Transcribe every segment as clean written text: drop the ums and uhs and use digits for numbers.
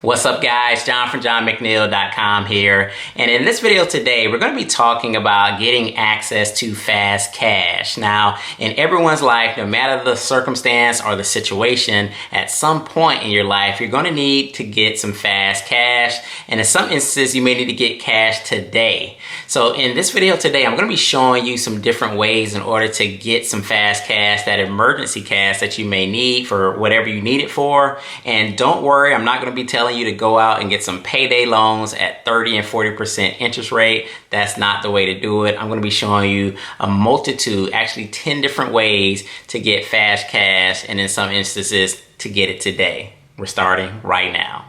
What's up guys, John from JohnMcNeil.com here, and in this video today we're going to be talking about getting access to fast cash. Now, in everyone's life, no matter the circumstance or the situation, at some point in your life you're going to need to get some fast cash, and in some instances you may need to get cash today. So in this video today I'm going to be showing you some different ways in order to get some fast cash, that emergency cash that you may need for whatever you need it for. And don't worry, I'm not going to be telling you to go out and get some payday loans at 30 and 40% interest rate. That's not the way to do it. I'm going to be showing you a multitude, actually 10 different ways to get fast cash, and in some instances to get it today. We're starting right now.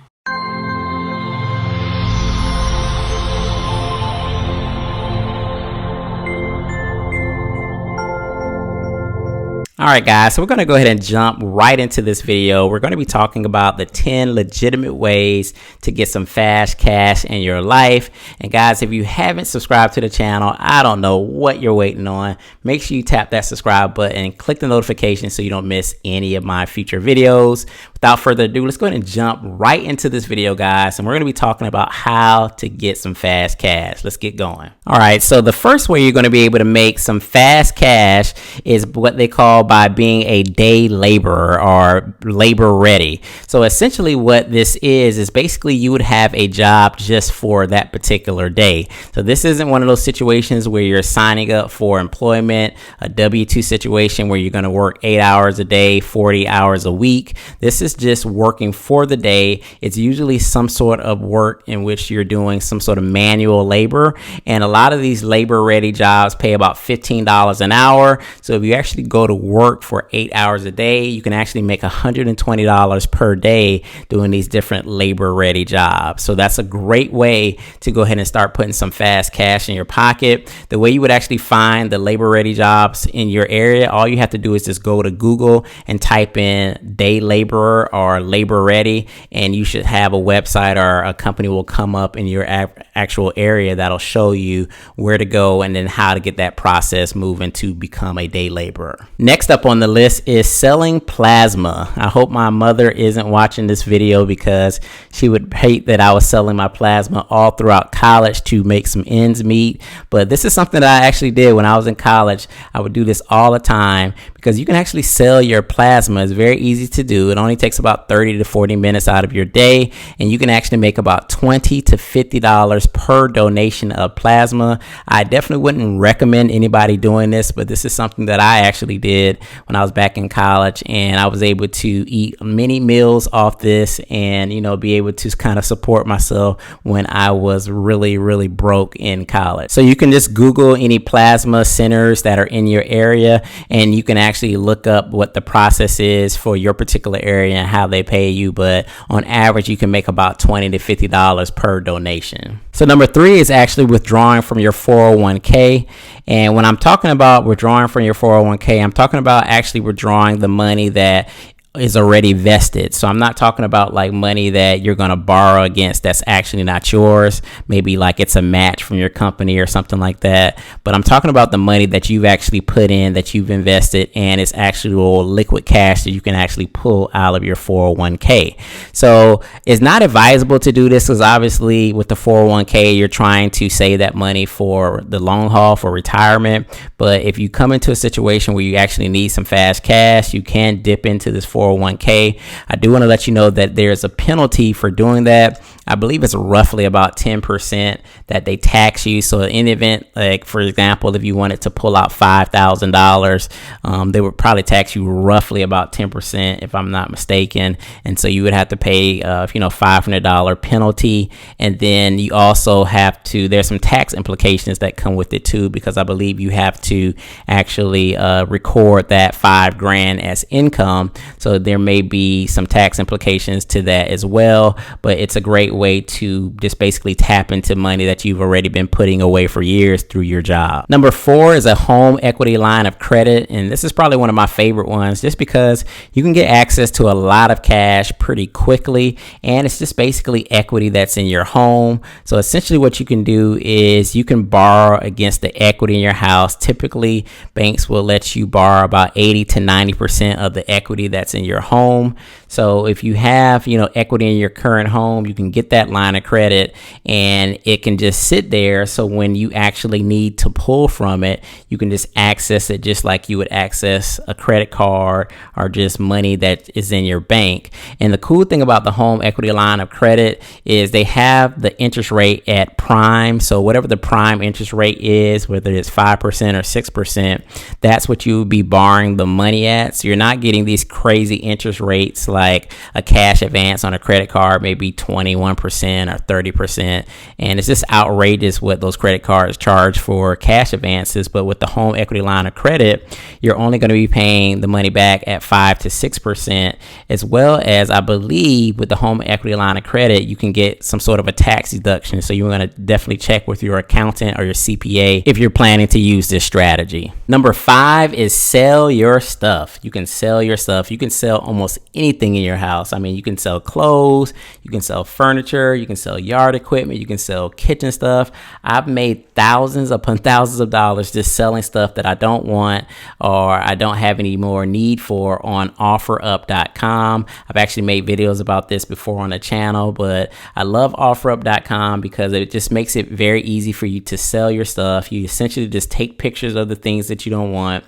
Alright guys, so we're going to go ahead and jump right into this video. We're going to be talking about the 10 legitimate ways to get some fast cash in your life. And guys, if you haven't subscribed to the channel, I don't know what you're waiting on. Make sure you tap that subscribe button and click the notification so you don't miss any of my future videos. Without further ado, let's go ahead and jump right into this video, guys. And we're going to be talking about how to get some fast cash. Let's get going. Alright, so the first way you're going to be able to make some fast cash is what they call by being a day laborer or labor ready. So essentially what this is basically you would have a job just for that particular day. So this isn't one of those situations where you're signing up for employment, a W-2 situation where you're going to work 8 hours a day, 40 hours a week. This is just working for the day. It's usually some sort of work in which you're doing some sort of manual labor. And a lot of these labor ready jobs pay about $15 an hour. So if you actually go to work for 8 hours a day, you can actually make $120 per day doing these different labor ready jobs. So that's a great way to go ahead and start putting some fast cash in your pocket. The way you would actually find the labor ready jobs in your area, all you have to do is just go to Google and type in day laborer or labor ready, and you should have a website or a company will come up in your actual area that'll show you where to go and then how to get that process moving to become a day laborer. Next up on the list is selling plasma. I hope my mother isn't watching this video because she would hate that I was selling my plasma all throughout college to make some ends meet. But this is something that I actually did when I was in college. I would do this all the time because you can actually sell your plasma. It's very easy to do. It only takes about 30 to 40 minutes out of your day, and you can actually make about $20 to $50 per donation of plasma. I definitely wouldn't recommend anybody doing this, but this is something that I actually did when I was back in college, and I was able to eat many meals off this and, you know, be able to kind of support myself when I was really broke in college. So you can just Google any plasma centers that are in your area, and you can actually look up what the process is for your particular area and how they pay you. But on average, you can make about $20 to $50 per donation. So number 3 is actually withdrawing from your 401k. And when I'm talking about withdrawing from your 401k, I'm talking about actually withdrawing the money that is already vested. So I'm not talking about like money that you're going to borrow against that's actually not yours. Maybe like it's a match from your company or something like that. But I'm talking about the money that you've actually put in, that you've invested, and it's actual liquid cash that you can actually pull out of your 401k. So it's not advisable to do this because obviously with the 401k, you're trying to save that money for the long haul, for retirement. But if you come into a situation where you actually need some fast cash, you can dip into this 401k. I do want to let you know that there's a penalty for doing that. I believe it's roughly about 10% that they tax you. So in the event, like for example, if you wanted to pull out $5,000, they would probably tax you roughly about 10% if I'm not mistaken. And so you would have to pay, $500 penalty. And then you also have to, there's some tax implications that come with it too, because I believe you have to actually record that $5,000 as income. So there may be some tax implications to that as well, but it's a great way to just basically tap into money that you've already been putting away for years through your job. Number 4 is a home equity line of credit. And this is probably one of my favorite ones just because you can get access to a lot of cash pretty quickly. And it's just basically equity that's in your home. So essentially what you can do is you can borrow against the equity in your house. Typically banks will let you borrow about 80 to 90% of the equity that's in your home. So if you have, equity in your current home, you can get that line of credit and it can just sit there. So when you actually need to pull from it, you can just access it just like you would access a credit card or just money that is in your bank. And the cool thing about the home equity line of credit is they have the interest rate at prime. So whatever the prime interest rate is, whether it's 5% or 6%, that's what you would be borrowing the money at. So you're not getting these crazy interest rates like a cash advance on a credit card, maybe 21% or 30%. And it's just outrageous what those credit cards charge for cash advances. But with the home equity line of credit, you're only going to be paying the money back at 5 to 6%, as well as I believe with the home equity line of credit, you can get some sort of a tax deduction. So you're going to definitely check with your accountant or your CPA if you're planning to use this strategy. Number 5 is sell your stuff. You can sell your stuff. You can sell almost anything in your house. I mean, you can sell clothes, you can sell furniture, you can sell yard equipment, you can sell kitchen stuff. I've made thousands upon thousands of dollars just selling stuff that I don't want or I don't have any more need for on OfferUp.com. I've actually made videos about this before on the channel, but I love OfferUp.com because it just makes it very easy for you to sell your stuff. You essentially just take pictures of the things that you don't want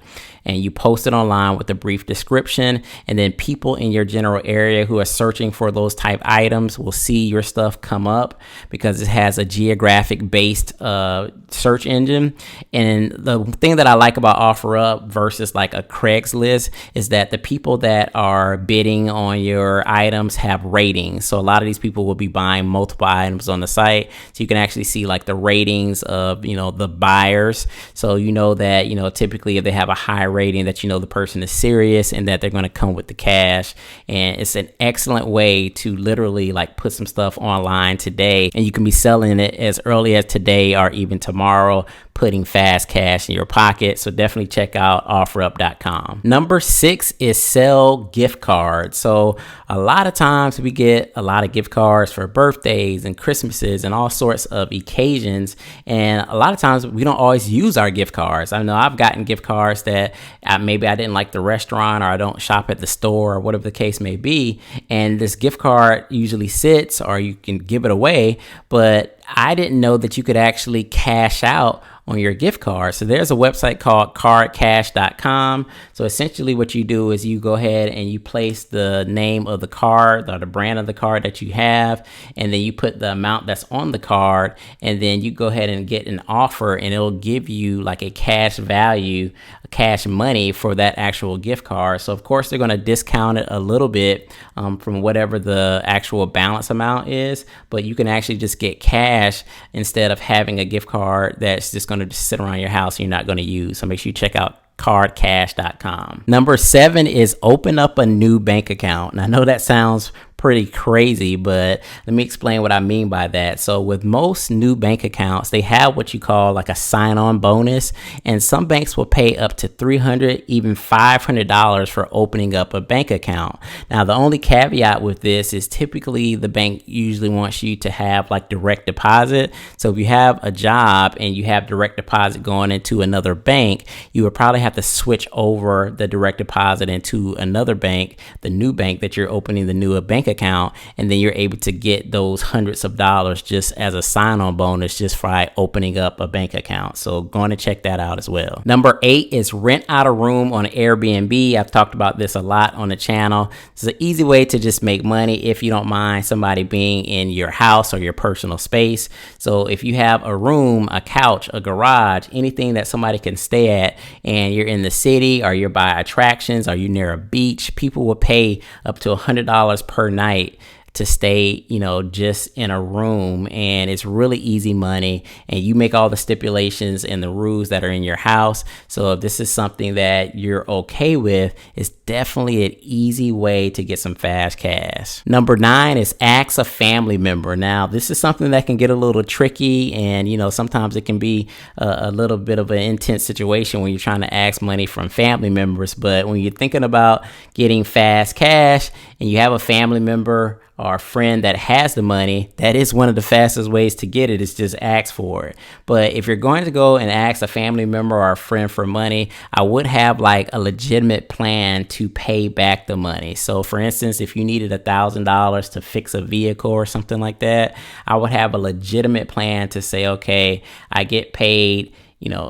and you post it online with a brief description, and then people in your general area who are searching for those type items will see your stuff come up because it has a geographic based search engine. And the thing that I like about OfferUp versus like a Craigslist is that the people that are bidding on your items have ratings. So a lot of these people will be buying multiple items on the site, so you can actually see like the ratings of the buyers. So that typically if they have a high rating, that the person is serious and that they're going to come with the cash. And it's an excellent way to literally like put some stuff online today, and you can be selling it as early as today or even tomorrow, putting fast cash in your pocket. So definitely check out OfferUp.com. Number 6 is sell gift cards. So a lot of times we get a lot of gift cards for birthdays and Christmases and all sorts of occasions. And a lot of times we don't always use our gift cards. I know I've gotten gift cards that maybe I didn't like the restaurant or I don't shop at the store or whatever the case may be. And this gift card usually sits or you can give it away, but I didn't know that you could actually cash out on your gift card. So there's a website called cardcash.com. So essentially what you do is you go ahead and you place the name of the card or the brand of the card that you have, and then you put the amount that's on the card, and then you go ahead and get an offer, and it'll give you like a cash value, cash money for that actual gift card. So of course they're going to discount it a little bit from whatever the actual balance amount is, but you can actually just get cash instead of having a gift card that's just going to just sit around your house and you're not going to use. So make sure you check out cardcash.com. Number 7 is open up a new bank account. And I know that sounds pretty crazy, but let me explain what I mean by that. So with most new bank accounts, they have what you call like a sign-on bonus, and some banks will pay up to $300, even $500 for opening up a bank account. Now, the only caveat with this is typically the bank usually wants you to have like direct deposit. So if you have a job and you have direct deposit going into another bank, you would probably have to switch over the direct deposit into another bank, the new bank that you're opening the new bank account, and then you're able to get those hundreds of dollars just as a sign-on bonus just by opening up a bank account. So go on and check that out as well. Number 8 is rent out a room on Air BNB. I've talked about this a lot on the channel. It's an easy way to just make money if you don't mind somebody being in your house or your personal space. So if you have a room, a couch, a garage, anything that somebody can stay at, and you're in the city or you're by attractions or you're near a beach, people will pay up to $100 per night to stay, just in a room, and it's really easy money, and you make all the stipulations and the rules that are in your house. So if this is something that you're okay with, it's definitely an easy way to get some fast cash. Number 9 is ask a family member. Now, this is something that can get a little tricky, and sometimes it can be a little bit of an intense situation when you're trying to ask money from family members. But when you're thinking about getting fast cash, and you have a family member or a friend that has the money, that is one of the fastest ways to get it, is just ask for it. But if you're going to go and ask a family member or a friend for money, I would have like a legitimate plan to pay back the money. So for instance, if you needed $1,000 to fix a vehicle or something like that, I would have a legitimate plan to say, okay, I get paid,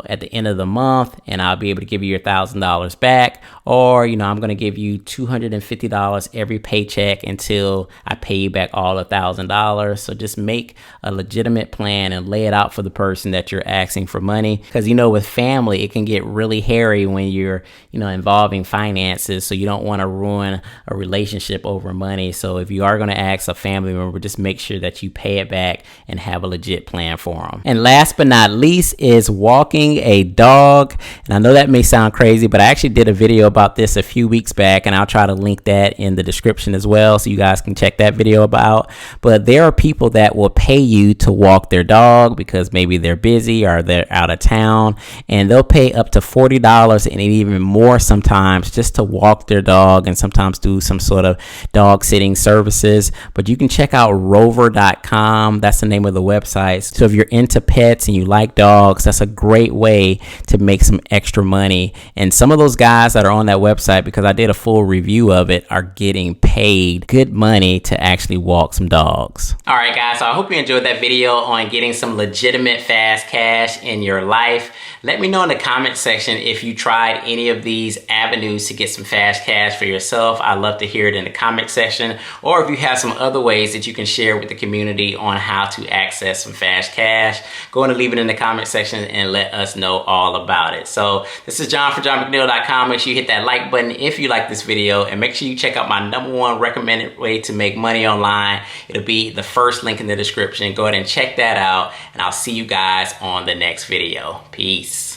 at the end of the month, and I'll be able to give you your $1,000 back. Or, I'm going to give you $250 every paycheck until I pay you back all $1,000. So just make a legitimate plan and lay it out for the person that you're asking for money. Because, with family, it can get really hairy when you're, involving finances. So you don't want to ruin a relationship over money. So if you are going to ask a family member, just make sure that you pay it back and have a legit plan for them. And last but not least is walking a dog. And I know that may sound crazy, but I actually did a video about this a few weeks back, and I'll try to link that in the description as well, so you guys can check that video out. But there are people that will pay you to walk their dog because maybe they're busy or they're out of town, and they'll pay up to $40 and even more sometimes just to walk their dog, and sometimes do some sort of dog sitting services. But you can check out rover.com. That's the name of the website. So if you're into pets and you like dogs, that's a great way to make some extra money. And some of those guys that are on that website, because I did a full review of it, are getting paid good money to actually walk some dogs. All right, guys, so I hope you enjoyed that video on getting some legitimate fast cash in your life. Let me know in the comment section if you tried any of these avenues to get some fast cash for yourself. I'd love to hear it in the comment section. Or if you have some other ways that you can share with the community on how to access some fast cash, go ahead and leave it in the comment section and let us know all about it. So this is John for JohnMcNeil.com. Make sure you hit that like button if you like this video, and make sure you check out my #1 recommended way to make money online. It'll be the first link in the description. Go ahead and check that out, and I'll see you guys on the next video. Peace.